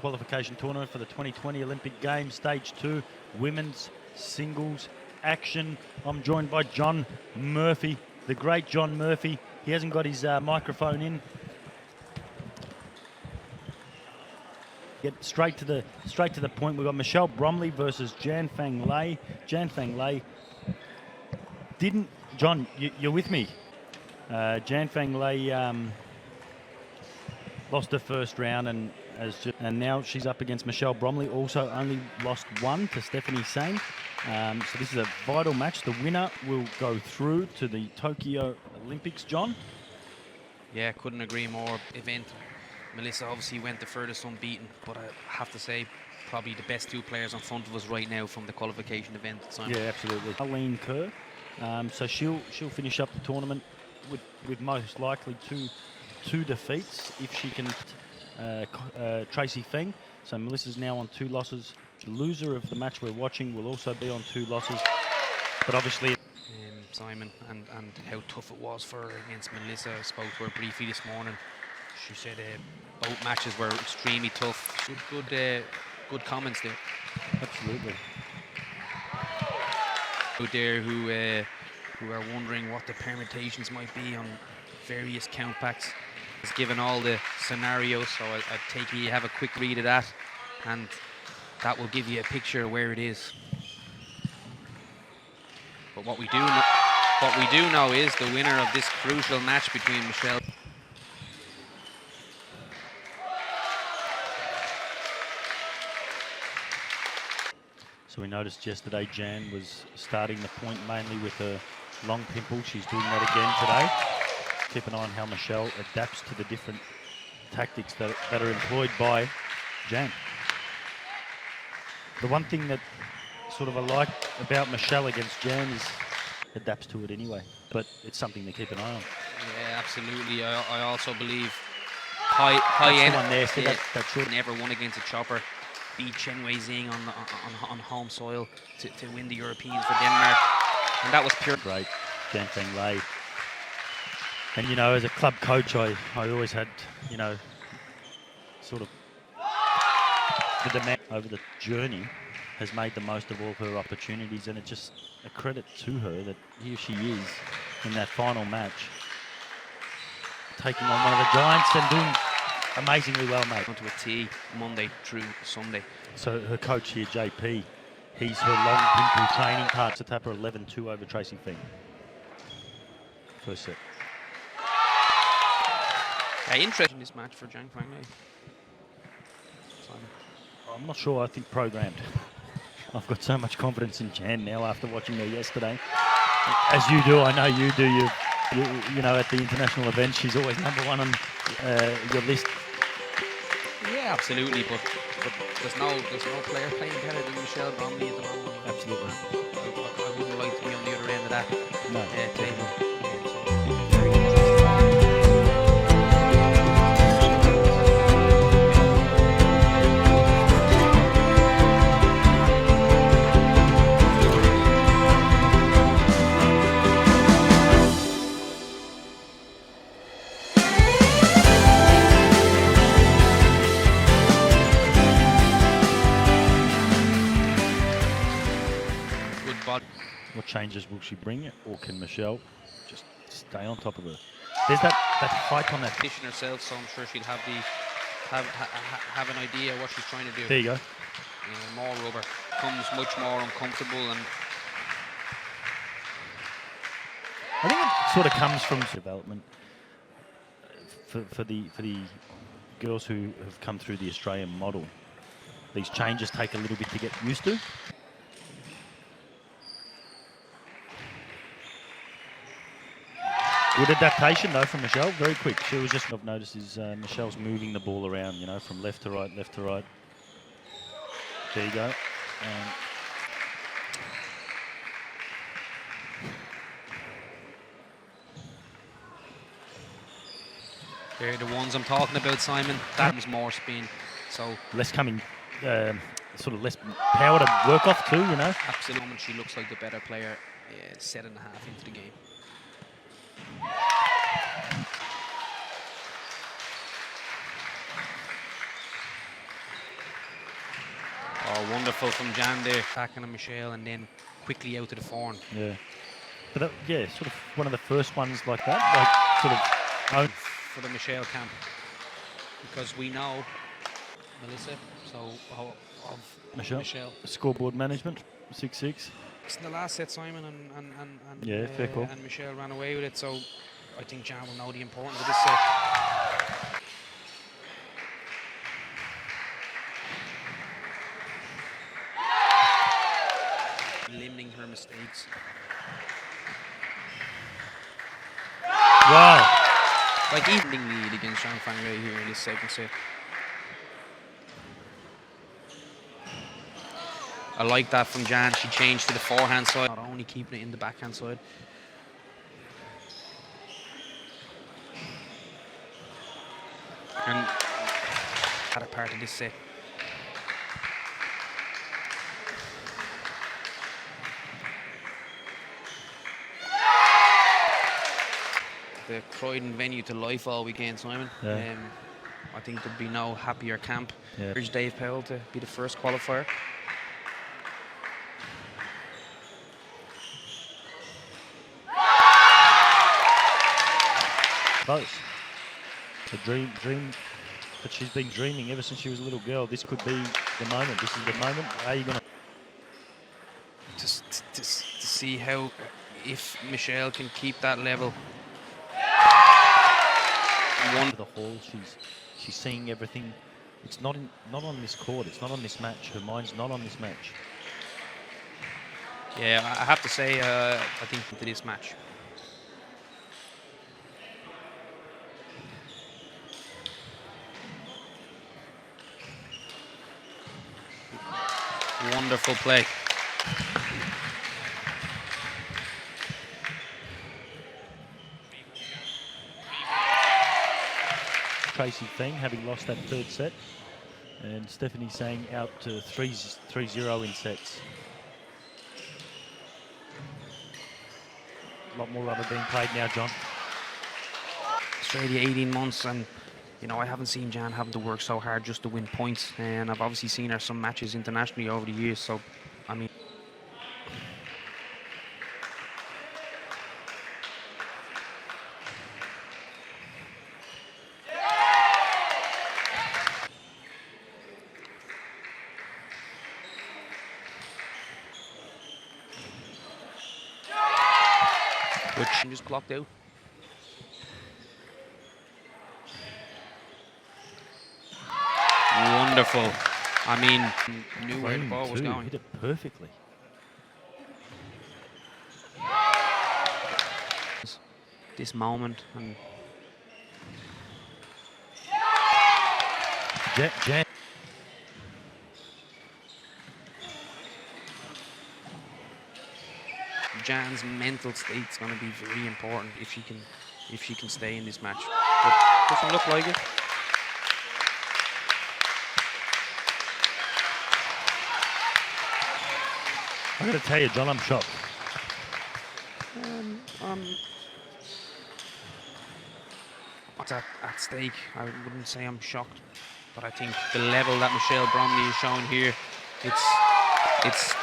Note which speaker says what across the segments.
Speaker 1: qualification tournament for the 2020 Olympic Games, Stage 2, women's singles action. I'm joined by John Murphy, the great John Murphy. He hasn't got his microphone in. Get straight to the point. We've got Michelle Bromley versus Jian Fang. Jian Fang didn't. John, you're with me. Jian Fang lost her first round and now she's up against Michelle Bromley. Also only lost one to Stephanie Sang. So this is a vital match. The winner will go through to the Tokyo Olympics. John?
Speaker 2: Yeah, couldn't agree more. Event. Melissa obviously went the furthest unbeaten, but I have to say probably the best two players in front of us right now from the qualification event. Simon.
Speaker 1: Yeah, absolutely. Arlene Kerr. So she'll finish up the tournament with most likely two defeats if she can Tracy Feng. So Melissa's now on 2 losses. The loser of the match we're watching will also be on 2 losses. But obviously
Speaker 2: Simon and how tough it was for her against Melissa. I spoke to her briefly this morning. She said both matches were extremely tough. Good comments there.
Speaker 1: Absolutely.
Speaker 2: Out there who are wondering what the permutations might be on various count packs. It's given all the scenarios, so I take you have a quick read of that, and that will give you a picture of where it is. But what we do know is the winner of this crucial match between Michelle.
Speaker 1: So we noticed yesterday Jan was starting the point mainly with a long pimple. She's doing that again today. Keep an eye on how Michelle adapts to the different tactics that are employed by Jan. The one thing that sort of I like about Michelle against Jan is adapts to it anyway, but it's something to keep an eye on.
Speaker 2: Yeah, absolutely. I also believe high end.
Speaker 1: One there, so that should
Speaker 2: never won against a chopper. Beat Chen Wei-Xing on home soil to win the Europeans for Denmark, and that was pure.
Speaker 1: Great, Jian Fang Lei. And you know, as a club coach, I always had, you know, sort of the demand over the journey has made the most of all her opportunities, and it's just a credit to her that here she is in that final match, taking on one of the giants and doing amazingly well, mate.
Speaker 2: Onto a tee Monday through Sunday.
Speaker 1: So her coach here, JP, he's her long pimple training part to tap her 11-2 over Tracy Feng. First set.
Speaker 2: Interesting this match for Jian Fang.
Speaker 1: I'm not sure. I think programmed. I've got so much confidence in Jan now after watching her yesterday. As you do, I know you do. You know, at the international events, she's always #1 on your list.
Speaker 2: Yeah, absolutely. But there's no player playing better than Michelle Bromley at the moment.
Speaker 1: Absolutely.
Speaker 2: I wouldn't like to be on the other end of that table.
Speaker 1: What changes will she bring, or can Michelle just stay on top of her? There's that fight on that.
Speaker 2: Position herself, so I'm sure she'll have an idea what she's trying to do.
Speaker 1: There you go.
Speaker 2: More rubber comes much more uncomfortable, and
Speaker 1: I think it sort of comes from development for the girls who have come through the Australian model. These changes take a little bit to get used to. Good adaptation though from Michelle, very quick. She was just, I've noticed is Michelle's moving the ball around, you know, from left to right, left to right. There you go.
Speaker 2: They're the ones I'm talking about, Simon. That was more spin, so
Speaker 1: less coming, sort of less power to work off too, you know.
Speaker 2: Absolutely, she looks like the better player. 7.5 into the game. Oh, wonderful from Jian there. Backing on Michelle and then quickly out to the forehand.
Speaker 1: Yeah. But that, yeah, sort of one of the first ones like that, like sort of
Speaker 2: for the Michelle camp. Because we know Melissa, so of Michelle.
Speaker 1: Scoreboard management, 6-6.
Speaker 2: It's in the last set, Simon
Speaker 1: yeah, fair call.
Speaker 2: And Michelle ran away with it, so I think Jian will know the importance of this set. Limiting her mistakes.
Speaker 1: Wow.
Speaker 2: Like evening lead against Jian Fang right here in this second set. I like that from Jian. She changed to the forehand side, not only keeping it in the backhand side. And had a part of this set. The Croydon venue to life all weekend, Simon.
Speaker 1: Yeah.
Speaker 2: I think there'd be no happier camp.
Speaker 1: Yeah.
Speaker 2: Urge Dave Powell to be the first qualifier.
Speaker 1: Both. The dream that she's been dreaming ever since she was a little girl. This could be the moment. This is the moment. How are you going to...
Speaker 2: Just to see how, if Michelle can keep that level.
Speaker 1: The hall, she's seeing everything. It's not on this court. It's not on this match. Her mind's not on this match.
Speaker 2: Yeah, I have to say, I think into this match. Wonderful play.
Speaker 1: Tracy Feng having lost that third set, and Stephanie saying out to 3-0 in sets. A lot more rubber being played now, John.
Speaker 2: Australia 18 months, and you know, I haven't seen Jian having to work so hard just to win points, and I've obviously seen her some matches internationally over the years, so I mean, which just blocked out. Wonderful. I mean, knew where the ball was going.
Speaker 1: Hit it perfectly.
Speaker 2: This moment and
Speaker 1: Jan.
Speaker 2: Jan's mental state's going to be very important if she can stay in this match. But doesn't look like it.
Speaker 1: I'm going to tell you, John, I'm shocked.
Speaker 2: What's at stake? I wouldn't say I'm shocked, but I think the level that Michelle Bromley is showing here, it's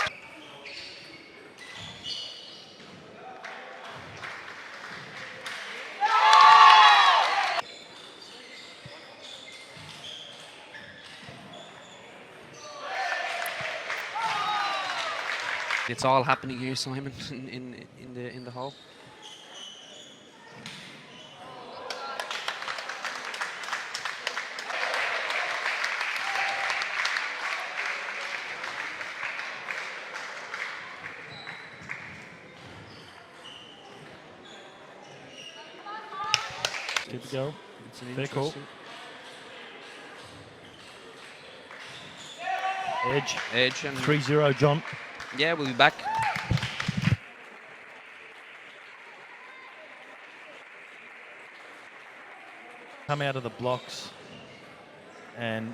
Speaker 2: it's all happening here, Simon, in the hall.
Speaker 1: Good to go. Fair call. Edge
Speaker 2: And
Speaker 1: 3-0, John.
Speaker 2: yeah, we'll be back.
Speaker 1: Come out of the blocks, and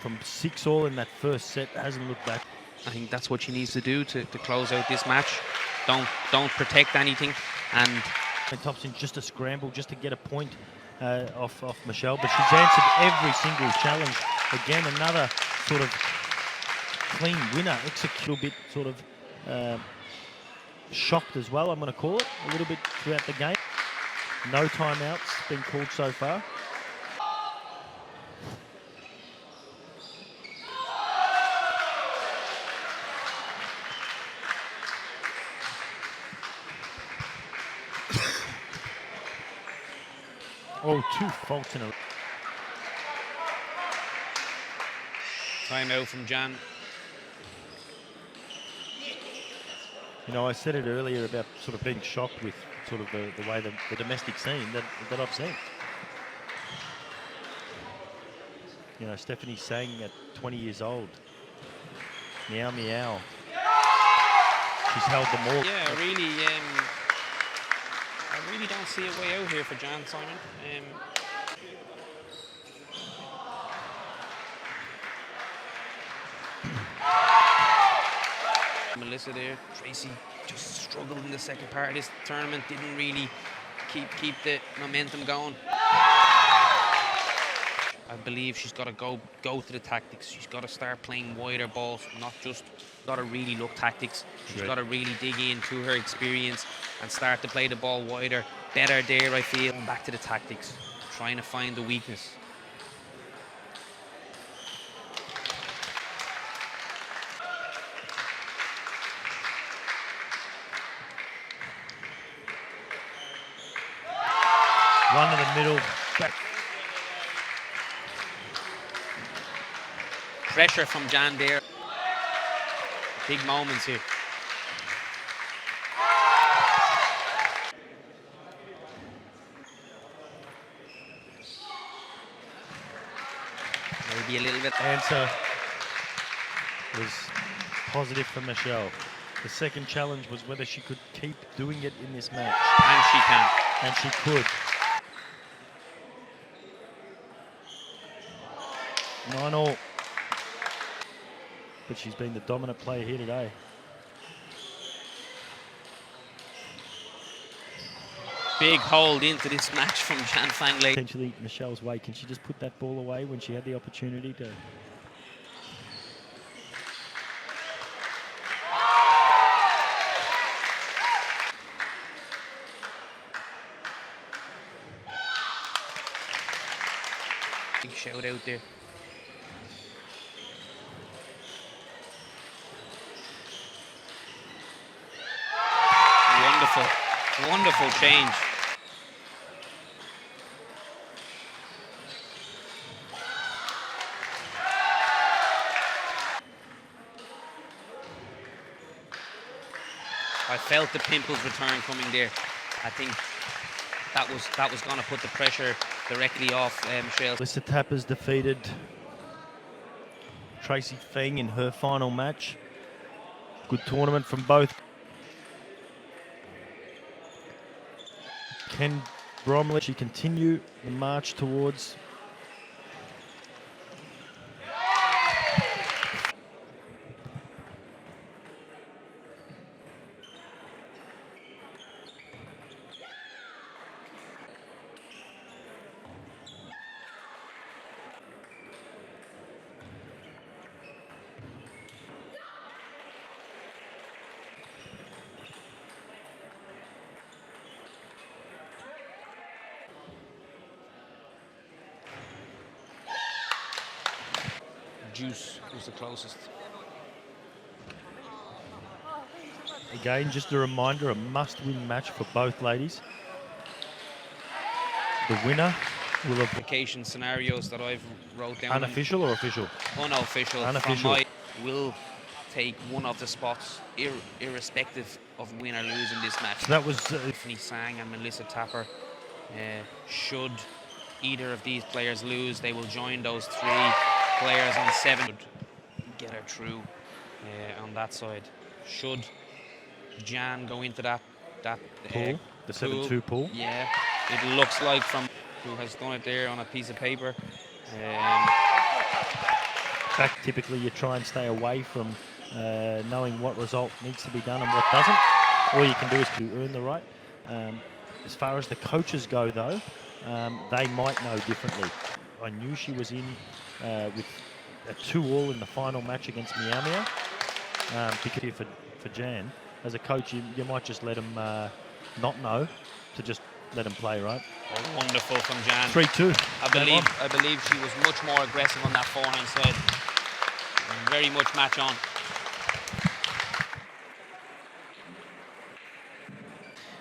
Speaker 1: from 6-all in that first set, hasn't looked back.
Speaker 2: I think that's what she needs to do to close out this match. Don't protect anything, and
Speaker 1: Thompson just a scramble just to get a point off Michelle, but she's answered every single challenge. Again, another sort of clean winner. Execute a little bit sort of shocked as well, I'm going to call it, a little bit throughout the game. No timeouts been called so far. Oh, 2 faults in a row.
Speaker 2: Timeout from Jian.
Speaker 1: You know, I said it earlier about sort of being shocked with sort of the way the domestic scene that I've seen. You know, Stephanie Sang at 20 years old. Meow, meow. She's held them all.
Speaker 2: Yeah, I really don't see a way out here for Jian, Simon. Melissa there, Tracy just struggled in the second part of this tournament, didn't really keep the momentum going. I believe she's got to go to the tactics. She's got to start playing wider balls, not just got to really look tactics. She's got to really dig into her experience and start to play the ball wider. Better there, I feel. Back to the tactics, trying to find the weakness.
Speaker 1: One in the middle, back.
Speaker 2: Pressure from Jian there. Big moments here. Maybe a little bit.
Speaker 1: Answer was positive for Michelle. The second challenge was whether she could keep doing it in this match.
Speaker 2: And she can.
Speaker 1: And she could. 9-all. But she's been the dominant player here today.
Speaker 2: Big hold into this match from Jian Fang.
Speaker 1: Potentially Michelle's way. Can she just put that ball away when she had the opportunity to?
Speaker 2: Big shout out there. Wonderful change. I felt the pimples return coming there. I think that was going to put the pressure directly off Michelle.
Speaker 1: Melissa Tapper's defeated Tracy Fang in her final match. Good tournament from both. Can Bromley continue the march towards
Speaker 2: Juice was the closest.
Speaker 1: Again, just a reminder, a must-win match for both ladies. The winner will have
Speaker 2: Vacation scenarios that I've wrote down.
Speaker 1: unofficial or official?
Speaker 2: Unofficial.
Speaker 1: Unofficial.
Speaker 2: Will take one of the spots, irrespective of win or lose in this match.
Speaker 1: So that was
Speaker 2: Stephanie Sang and Melissa Tapper. Should either of these players lose, they will join those 3 players on 7. Get her through on that side. Should Jian go into that
Speaker 1: pool, the 7-2 pool?
Speaker 2: Yeah, it looks like from who has done it there on a piece of paper.
Speaker 1: Back, typically you try and stay away from knowing what result needs to be done and what doesn't. All you can do is to earn the right. As far as the coaches go, though, they might know differently. I knew she was in with a 2-all in the final match against Miami. Particularly for Jan. As a coach, you might just let him not know, to just let him play, right?
Speaker 2: Oh, wonderful from Jan.
Speaker 1: 3-2.
Speaker 2: I believe she was much more aggressive on that forehand side. Very much match on.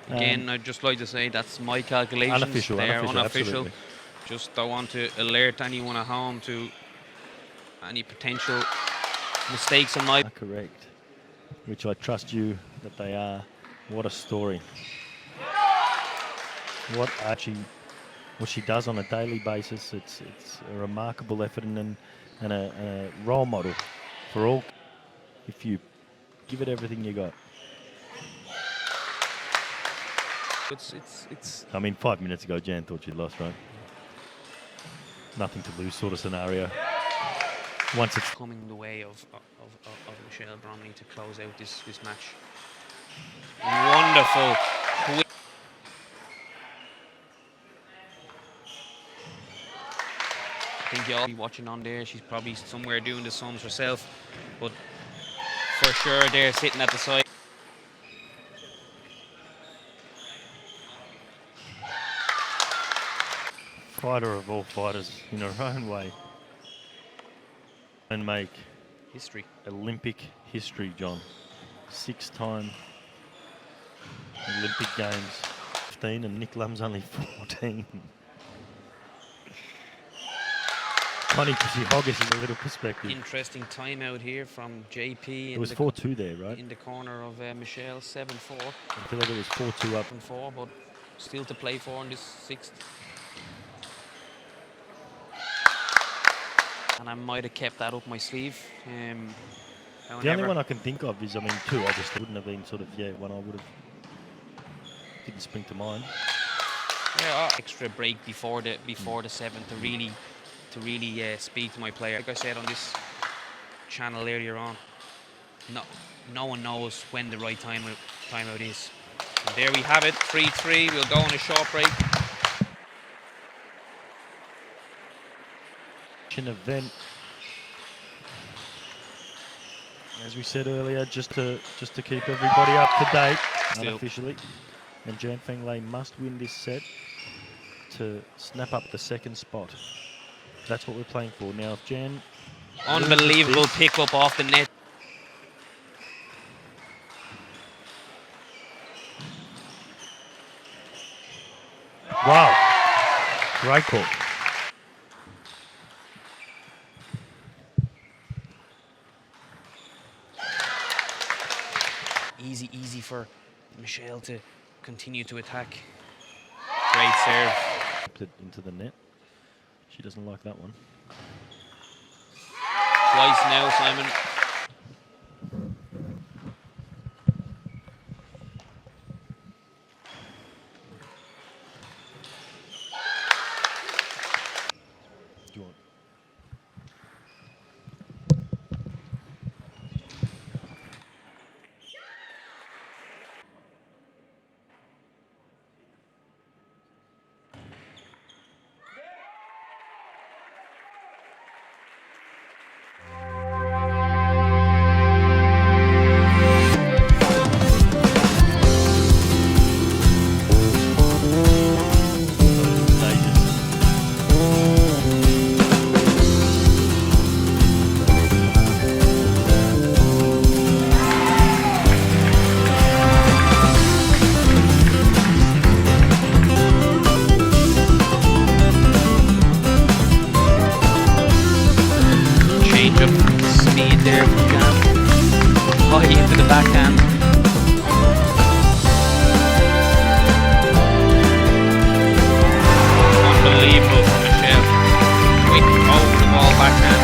Speaker 2: Again, I'd just like to say that's my calculations.
Speaker 1: Unofficial,
Speaker 2: They're unofficial.
Speaker 1: absolutely.
Speaker 2: Just I want to alert anyone at home to any potential mistakes on my.
Speaker 1: Correct. Which I trust you that they are. What a story. What she does on a daily basis, it's a remarkable effort and a role model for all if you give it everything you got.
Speaker 2: It's
Speaker 1: I mean, 5 minutes ago, Jan thought she'd lost, right? Nothing to lose sort of scenario. Once it's
Speaker 2: coming the way of Michelle Bromley to close out this match. Wonderful. I think you'll be watching on there. She's probably somewhere doing the sums herself, but for sure they're sitting at the side.
Speaker 1: fighter of all fighters in her own way. And make
Speaker 2: history.
Speaker 1: Olympic history, John. 6-time Olympic Games. 15 and Nick Lum's only 14. Connie Hoggis in a little perspective.
Speaker 2: Interesting timeout here from JP.
Speaker 1: It was 4-2 there, right?
Speaker 2: In the corner of Michelle, 7-4.
Speaker 1: I feel like it was 4-2 up.
Speaker 2: 4, but still to play for in this sixth. And I might have kept that up my sleeve.
Speaker 1: The only one I can think of is, I mean, 2 obviously wouldn't have been sort of, one I would have, didn't spring to mind.
Speaker 2: Yeah, extra break before the 7th to really speak to my player. Like I said on this channel earlier on, no one knows when the right timeout is. And there we have it, 3-3. We'll go on a short break.
Speaker 1: Event, as we said earlier, just to keep everybody up to date unofficially, and Jian Fang must win this set to snap up the 2nd spot. That's what we're playing for now. If Jan,
Speaker 2: unbelievable pick up off the net.
Speaker 1: Wow, great call.
Speaker 2: Easy for Michelle to continue to attack. Great serve.
Speaker 1: Into the net. She doesn't like that one.
Speaker 2: Twice now, Simon.
Speaker 1: Do you want?
Speaker 2: Speed there from Jan. High into the backhand. Unbelievable from Michelle. Quick over the ball backhand.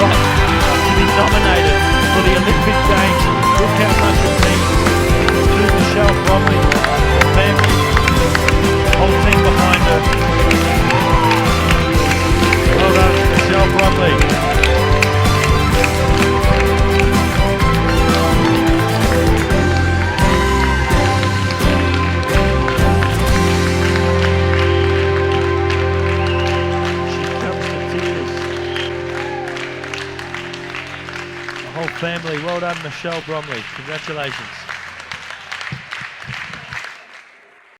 Speaker 1: right to be nominated for the Olympic Games. Look how much it means to Michelle Bromley, the family, whole team behind her. Well done, Michelle Bromley. Whole family, well done Michelle Bromley, congratulations.